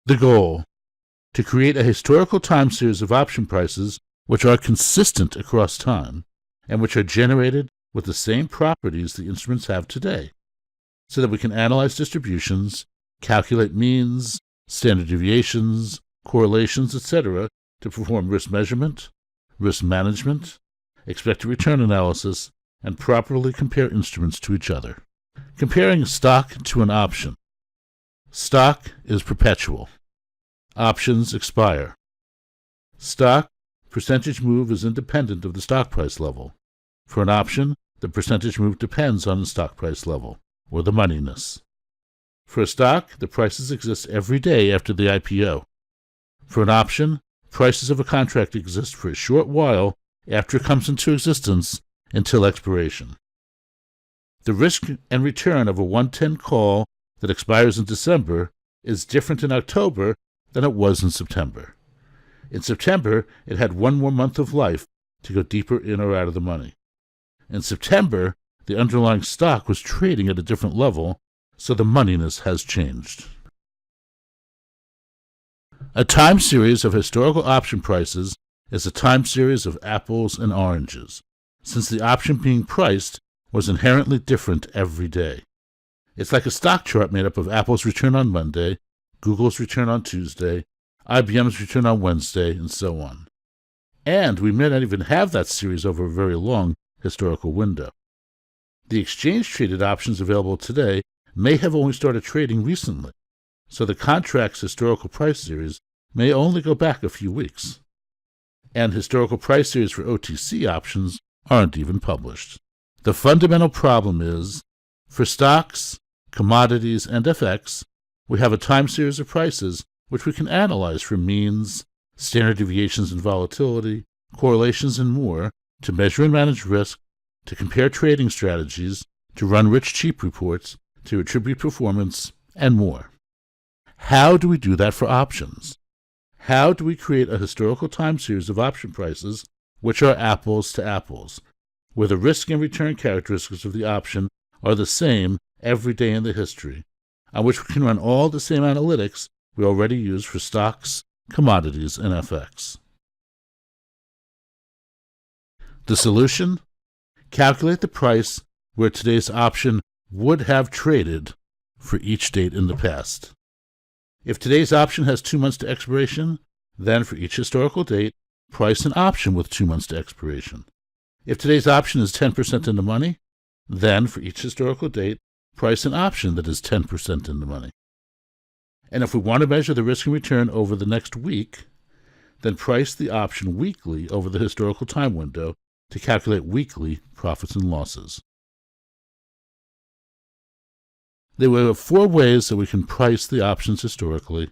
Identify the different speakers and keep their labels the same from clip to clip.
Speaker 1: The goal: to create a historical time series of option prices which are consistent across time and which are generated with the same properties the instruments have today, so that we can analyze distributions, calculate means, standard deviations, correlations, etc., to perform risk measurement, risk management, expected return analysis, and properly compare instruments to each other. Comparing stock to an option. Stock is perpetual. Options expire. Stock percentage move is independent of the stock price level. For an option, the percentage move depends on the stock price level, or the moneyness. For a stock, the prices exist every day after the IPO. For an option, prices of a contract exist for a short while after it comes into existence until expiration. The risk and return of a 110 call that expires in December is different in October than it was in September. In September, it had one more month of life to go deeper in or out of the money. In September, the underlying stock was trading at a different level, so the moneyness has changed. A time series of historical option prices is a time series of apples and oranges, since the option being priced was inherently different every day. It's like a stock chart made up of Apple's return on Monday, Google's return on Tuesday, IBM's return on Wednesday, and so on. And we may not even have that series over a very long historical window. The exchange-traded options available today may have only started trading recently, so the contract's historical price series may only go back a few weeks. And historical price series for OTC options aren't even published. The fundamental problem is, for stocks, commodities, and FX, we have a time series of prices which we can analyze for means, standard deviations and volatility, correlations, and more, to measure and manage risk, to compare trading strategies, to run rich-cheap reports, to attribute performance, and more. How do we do that for options? How do we create a historical time series of option prices which are apples to apples, where the risk and return characteristics of the option are the same every day in the history, on which we can run all the same analytics we already use for stocks, commodities, and FX? The solution? Calculate the price where today's option would have traded for each date in the past. If today's option has 2 months to expiration, then for each historical date, price an option with 2 months to expiration. If today's option is 10% in the money, then for each historical date, price an option that is 10% in the money. And if we want to measure the risk and return over the next week, then price the option weekly over the historical time window to calculate weekly profits and losses. There are 4 ways that we can price the options historically,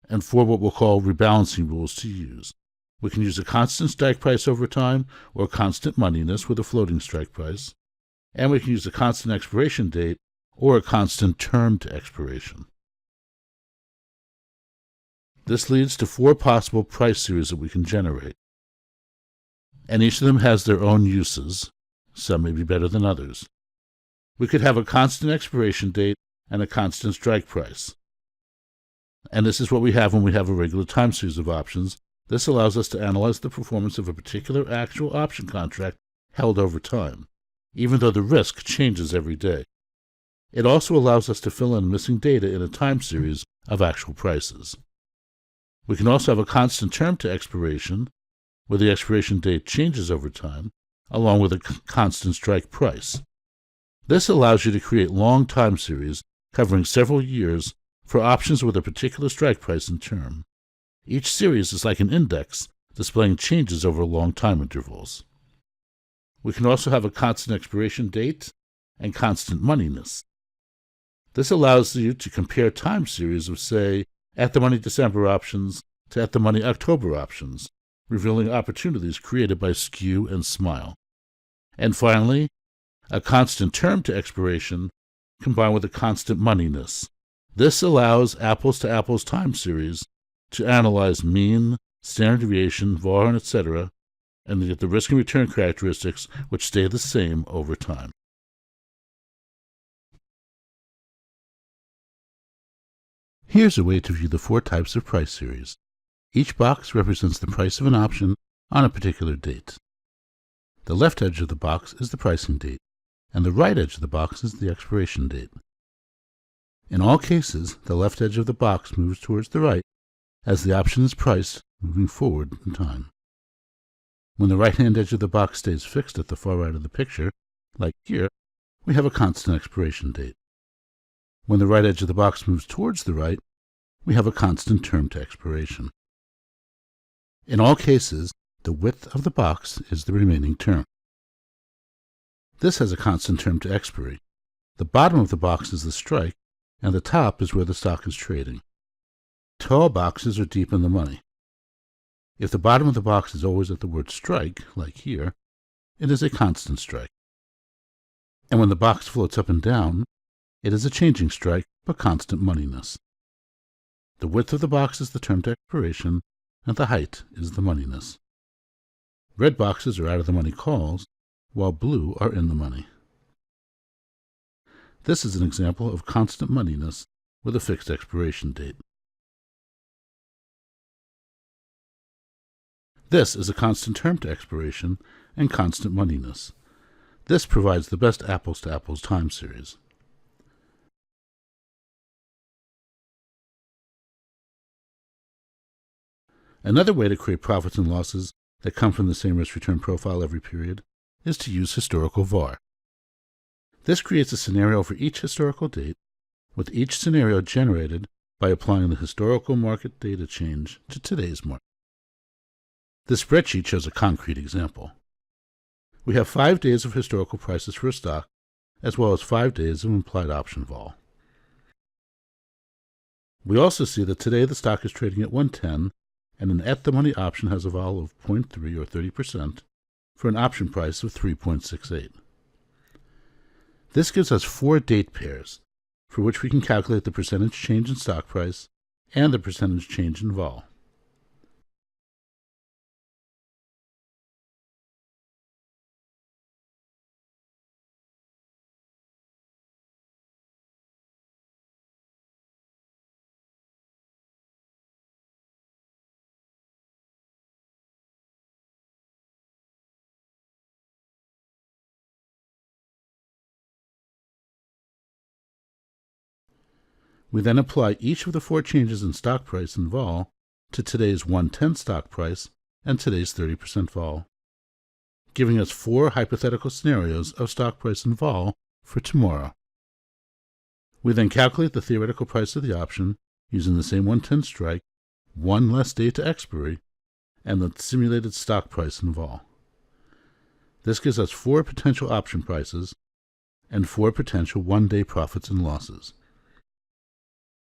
Speaker 1: and 4 what we'll call rebalancing rules to use. We can use a constant strike price over time, or constant moneyness with a floating strike price, and we can use a constant expiration date, or a constant term to expiration. This leads to 4 possible price series that we can generate, and each of them has their own uses. Some may be better than others. We could have a constant expiration date and a constant strike price. And this is what we have when we have a regular time series of options. This allows us to analyze the performance of a particular actual option contract held over time, even though the risk changes every day. It also allows us to fill in missing data in a time series of actual prices. We can also have a constant term to expiration, where the expiration date changes over time, along with a constant strike price. This allows you to create long time series covering several years for options with a particular strike price and term. Each series is like an index displaying changes over long time intervals. We can also have a constant expiration date and constant moneyness. This allows you to compare time series of, say, at-the-money December options to at-the-money October options, revealing opportunities created by skew and smile. And finally, a constant term to expiration combined with a constant moneyness. This allows apples-to-apples time series to analyze mean, standard deviation, VAR, etc., and to get the risk and return characteristics which stay the same over time. Here's a way to view the 4 types of price series. Each box represents the price of an option on a particular date. The left edge of the box is the pricing date, and the right edge of the box is the expiration date. In all cases, the left edge of the box moves towards the right as the option is priced moving forward in time. When the right-hand edge of the box stays fixed at the far right of the picture, like here, we have a constant expiration date. When the right edge of the box moves towards the right, we have a constant term to expiration. In all cases, the width of the box is the remaining term. This has a constant term to expiry. The bottom of the box is the strike, and the top is where the stock is trading. Tall boxes are deep in the money. If the bottom of the box is always at the word strike, like here, it is a constant strike. And when the box floats up and down, it is a changing strike, but constant moneyness. The width of the box is the term to expiration, and the height is the moneyness. Red boxes are out of the money calls, while blue are in the money. This is an example of constant moneyness with a fixed expiration date. This is a constant term to expiration and constant moneyness. This provides the best apples-to-apples time series. Another way to create profits and losses that come from the same risk-return profile every period is to use historical VAR. This creates a scenario for each historical date, with each scenario generated by applying the historical market data change to today's market. This spreadsheet shows a concrete example. We have 5 days of historical prices for a stock, as well as 5 days of implied option vol. We also see that today the stock is trading at 110, and an at-the-money option has a vol of 0.3 or 30% for an option price of 3.68. This gives us 4 date pairs, for which we can calculate the percentage change in stock price and the percentage change in vol. We then apply each of the 4 changes in stock price and vol to today's 110 stock price and today's 30% vol, giving us 4 hypothetical scenarios of stock price and vol for tomorrow. We then calculate the theoretical price of the option using the same 110 strike, 1 less day to expiry, and the simulated stock price and vol. This gives us 4 potential option prices and 4 potential one-day profits and losses.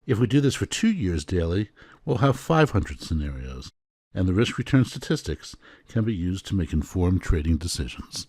Speaker 1: If we do this for 2 years daily, we'll have 500 scenarios, and the risk-return statistics can be used to make informed trading decisions.